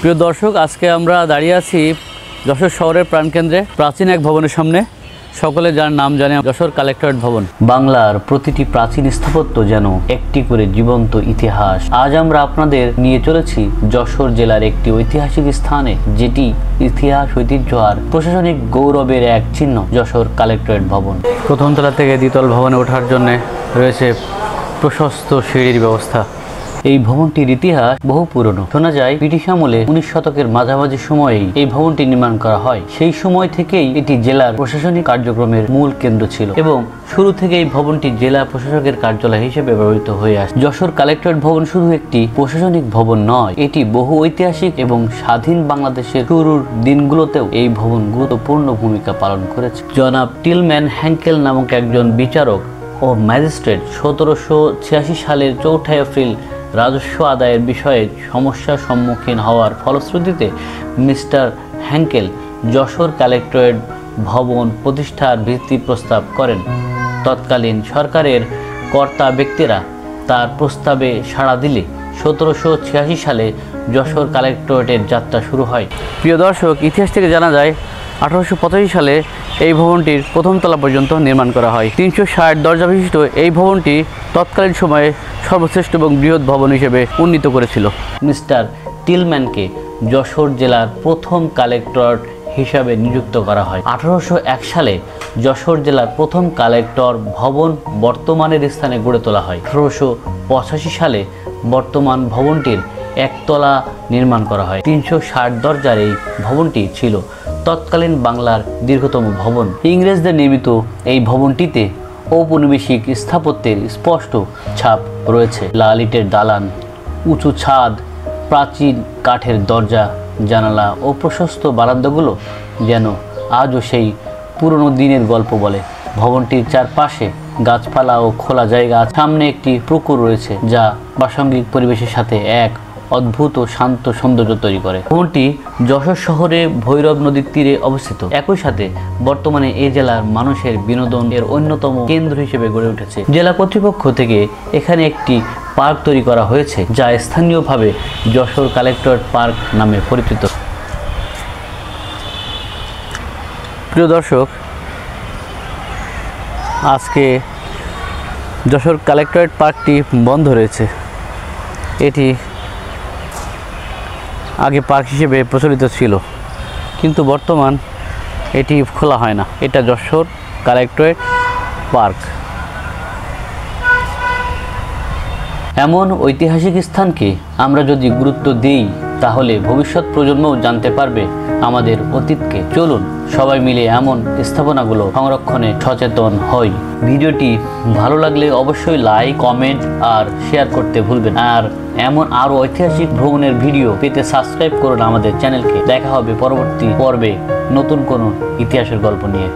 প্রিয় দর্শক, আজকে আমরা দাঁড়িয়ে আছি যশোর শহরের প্রাণকেন্দ্রে প্রাচীন এক ভবনের সামনে। সকলে যার নাম জানে যশোর কালেক্টরেট ভবন। বাংলার প্রতিটি প্রাচীন স্থাপত্য যেন একটি করে জীবন্ত ইতিহাস। আজ আমরা আপনাদের নিয়ে চলেছি যশোর জেলার একটি ঐতিহাসিক স্থানে, যেটি ইতিহাস, ঐতিহ্য আর প্রশাসনিক গৌরবের এক চিহ্ন, যশোর কালেক্টরেট ভবন। প্রথম তলা থেকে দ্বিতল ভবনে ওঠার জন্য রয়েছে প্রশস্ত সিঁড়ির ব্যবস্থা। এই ভবনটির ইতিহাস বহু পুরনো। শোনা যায় ব্রিটিশ আমলে 19 শতকের মাঝামাঝি সময়েই এই ভবনটি নির্মাণ করা হয়। সেই সময় থেকেই এটি জেলার প্রশাসনিক কার্যক্রমের মূল কেন্দ্র ছিল এবং শুরু থেকে এই ভবনটি জেলা প্রশাসকের কার্যালয় হিসেবে ব্যবহৃত হয়ে আসে। যশোর কালেক্টরেট ভবন শুধু একটি প্রশাসনিক ভবন নয়, এটি বহু ঐতিহাসিক এবং স্বাধীন বাংলাদেশের শুরুর দিনগুলোতেও এই ভবন গুরুত্বপূর্ণ ভূমিকা পালন করেছে। জনাব টিলম্যান হ্যাঙ্কেল নামক একজন বিচারক ও ম্যাজিস্ট্রেট 1786 সালের 4 এপ্রিল রাজস্ব আদায়ের বিষয়ে সমস্যার সম্মুখীন হওয়ার ফলশ্রুতিতে মিস্টার হ্যাঙ্কেল যশোর কালেক্টরেট ভবন প্রতিষ্ঠার ভিত্তি প্রস্তাব করেন। তৎকালীন সরকারের কর্তা ব্যক্তিরা তার প্রস্তাবে সাড়া দিলে 1786 সালে যশোর কালেক্টরেটের যাত্রা শুরু হয়। প্রিয় দর্শক, ইতিহাস থেকে জানা যায় 1885 সালে এই ভবনটির প্রথম তলা পর্যন্ত নির্মাণ করা হয়। 360 দরজা বিশিষ্ট এই ভবনটি তৎকালীন সময়ে সর্বশ্রেষ্ঠ এবং বৃহৎ ভবন হিসেবে উন্নীত করেছিল। মিস্টার টিলম্যানকে যশোর জেলার প্রথম কালেক্টর হিসাবে নিযুক্ত করা হয়। 1801 সালে যশোর জেলার প্রথম কালেক্টর ভবন বর্তমানের স্থানে গড়ে তোলা হয়। 1885 সালে বর্তমান ভবনটির একতলা নির্মাণ করা হয়। 360 দরজার এই ভবনটি ছিল তৎকালীন বাংলার দীর্ঘতম ভবন। ইংরেজদের নির্মিত এই ভবনটিতে ঔপনিবেশিক স্থাপত্যের স্পষ্ট ছাপ রয়েছে। লাল ইটের দালান, উঁচু ছাদ, প্রাচীন কাঠের দরজা, জানালা ও প্রশস্ত বারান্দাগুলো যেন আজও সেই পুরনো দিনের গল্প বলে। ভবনটির চারপাশে গাছপালা ও খোলা জায়গা, সামনে একটি পুকুর রয়েছে, যা প্রাসঙ্গিক পরিবেশের সাথে এক অদ্ভুত ও শান্ত সৌন্দর্য তৈরি করে। ভবনটি যশোর শহরে ভৈরব নদীর তীরে অবস্থিত। একই সাথে বর্তমানে এই জেলার মানুষের বিনোদনের অন্যতম কেন্দ্র হিসেবে গড়ে উঠেছে। জেলা কর্তৃপক্ষ থেকে এখানে একটি পার্ক তৈরি করা হয়েছে, যা স্থানীয়ভাবে যশোর কালেক্টরেট পার্ক নামে পরিচিত। প্রিয় দর্শক, আজকে যশোর কালেক্টরেট পার্কটি বন্ধ রয়েছে। এটি আগে পার্ক হিসেবে প্রচলিত ছিল, কিন্তু বর্তমান এটি খোলা হয় না। এটা যশোর কালেক্টরেট পার্ক। এমন ঐতিহাসিক স্থানকে আমরা যদি গুরুত্ব দিই, তাহলে ভবিষ্যৎ প্রজন্মও জানতে পারবে আমাদের অতীতকে। চলুন সবাই মিলে এমন স্থাপনাগুলো সংরক্ষণে সচেতন হই। ভিডিওটি ভালো লাগলে অবশ্যই লাইক, কমেন্ট আর শেয়ার করতে ভুলবেন। আর এমন আরও ঐতিহাসিক ভ্রমণের ভিডিও পেতে সাবস্ক্রাইব করুন আমাদের চ্যানেলকে। দেখা হবে পরবর্তী পর্বে নতুন কোনো ইতিহাসের গল্প নিয়ে।